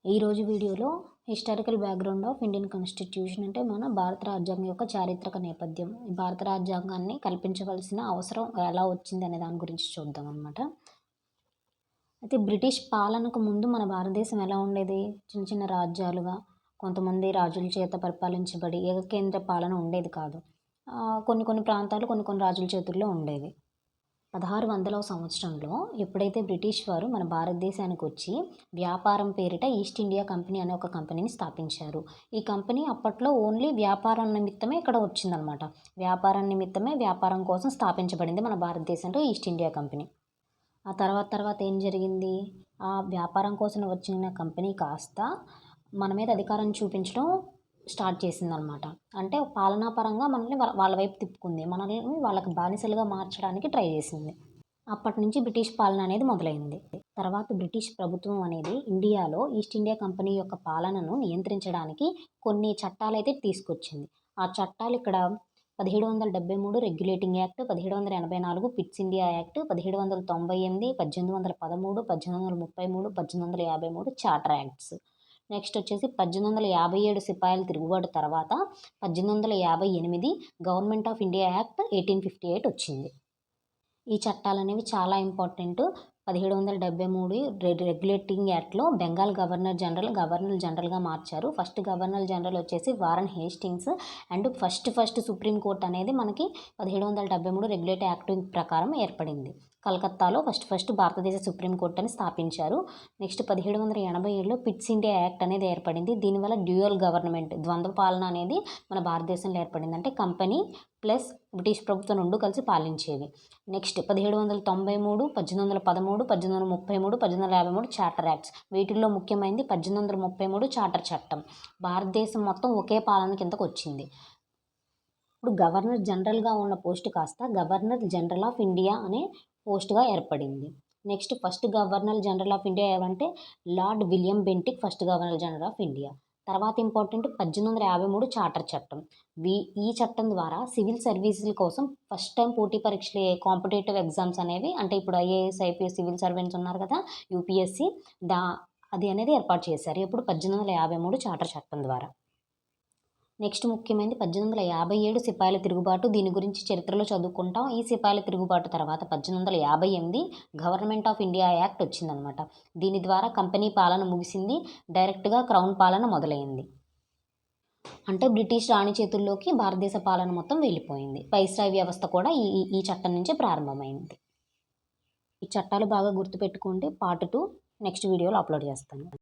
ఈరోజు వీడియోలో historical background of Indian constitution అంటే మన భారత రాజ్యాంగం యొక్క చారిత్రక నేపథ్యం. ఈ భారత రాజ్యాంగాన్ని కల్పించవలసిన అవసరం ఎలా వచ్చింది అనే దాని గురించి చూద్దాం అనమాట. అయితే బ్రిటిష్ పాలనకు ముందు మన భారతదేశం ఎలా ఉండేది? చిన్న చిన్న రాజ్యాలుగా కొంతమంది రాజుల చేత పరిపాలించబడి ఏకకేంద్ర పాలన ఉండేది కాదు. కొన్ని ప్రాంతాలు కొన్ని రాజుల చేతుల్లో ఉండేవి. 1600వ సంవత్సరంలో ఎప్పుడైతే బ్రిటిష్ వారు మన భారతదేశానికి వచ్చి వ్యాపారం పేరిట ఈస్ట్ ఇండియా కంపెనీ అనే ఒక కంపెనీని స్థాపించారు. ఈ కంపెనీ అప్పట్లో ఓన్లీ వ్యాపారం నిమిత్తమే ఇక్కడ వచ్చిందనమాట. వ్యాపారం కోసం స్థాపించబడింది మన భారతదేశంలో ఈస్ట్ ఇండియా కంపెనీ. ఆ తర్వాత ఏం జరిగింది? ఆ వ్యాపారం కోసం వచ్చిన కంపెనీ కాస్త మన మీద అధికారం చూపించడం స్టార్ట్ చేసిందనమాట. అంటే పాలనాపరంగా మనల్ని వాళ్ళ వైపు తిప్పుకుంది. మనల్ని వాళ్ళకి బానిసలుగా మార్చడానికి ట్రై చేసింది. అప్పటి నుంచి బ్రిటిష్ పాలన అనేది మొదలైంది. తర్వాత బ్రిటిష్ ప్రభుత్వం అనేది ఇండియాలో ఈస్ట్ ఇండియా కంపెనీ యొక్క పాలనను నియంత్రించడానికి కొన్ని చట్టాలైతే తీసుకొచ్చింది. ఆ చట్టాలు ఇక్కడ 1773 regulating act, 1784 pits India act, 1798, 1813, 1833, 1853 charter acts. Next వచ్చేసి 1857 సిపాయిల తిరుగుబాటు తర్వాత 1858 గవర్నమెంట్ ఆఫ్ ఇండియా యాక్ట్ 1858 వచ్చింది. ఈ చట్టాలు అనేవి చాలా ఇంపార్టెంట్. 1773 రెగ్యులేటింగ్ యాక్ట్లో బెంగాల్ గవర్నర్ జనరల్గా మార్చారు. ఫస్ట్ గవర్నర్ జనరల్ వచ్చేసి Warren Hastings. And first supreme court అనేది మనకి 1773 రెగ్యులేటింగ్ యాక్ట్ ప్రకారం ఏర్పడింది. కలకత్తాలో ఫస్ట్ భారతదేశ సుప్రీంకోర్టు అని స్థాపించారు. నెక్స్ట్ 1787లో పిట్స్ ఇండియా యాక్ట్ అనేది ఏర్పడింది. దీనివల్ల డ్యూయల్ గవర్నమెంట్, ద్వంద్వ పాలన అనేది మన భారతదేశంలో ఏర్పడింది. అంటే కంపెనీ ప్లస్ బ్రిటిష్ ప్రభుత్వం రెండు కలిసి పాలించేవి. Next 1793, 1813, 1833, 1853 charter acts. వీటిల్లో ముఖ్యమైనది 1833 చార్టర్ చట్టం. భారతదేశం మొత్తం ఒకే పాలన కిందకు వచ్చింది. ఇప్పుడు గవర్నర్ జనరల్గా ఉన్న పోస్ట్ కాస్త గవర్నర్ జనరల్ ఆఫ్ ఇండియా అనే పోస్ట్గా ఏర్పడింది. Next first governor general of India ఎవరంటే lord William Bentinck, first governor general of India. తర్వాత ఇంపార్టెంట్ 1853 చార్టర్ చట్టం. ఈ చట్టం ద్వారా సివిల్ సర్వీసుల కోసం ఫస్ట్ టైం పోటీ పరీక్షలు, కాంపిటేటివ్ ఎగ్జామ్స్ అనేవి, అంటే ఇప్పుడు ఐఏఎస్, ఐపీఎస్ సివిల్ సర్వెంట్స్ ఉన్నారు కదా, యూపీఎస్సి, అది అనేది ఏర్పాటు చేశారు. ఇప్పుడు 1853 చార్టర్ చట్టం ద్వారా. నెక్స్ట్ ముఖ్యమైనది 1857 సిపాయిల తిరుగుబాటు. దీని గురించి చరిత్రలో చదువుకుంటాం. ఈ సిపాయిల తిరుగుబాటు తర్వాత 1858 గవర్నమెంట్ ఆఫ్ ఇండియా యాక్ట్ వచ్చిందనమాట. దీని ద్వారా కంపెనీ పాలన ముగిసింది. డైరెక్ట్గా క్రౌన్ పాలన మొదలైంది. అంటే బ్రిటిష్ రాణి చేతుల్లోకి భారతదేశ పాలన మొత్తం వెళ్ళిపోయింది. వైస్రాయ్ వ్యవస్థ కూడా ఈ చట్టం నుంచే ప్రారంభమైంది. ఈ చట్టాలు బాగా గుర్తుపెట్టుకోండి. పార్ట్ 2 నెక్స్ట్ వీడియోలో అప్లోడ్ చేస్తాను.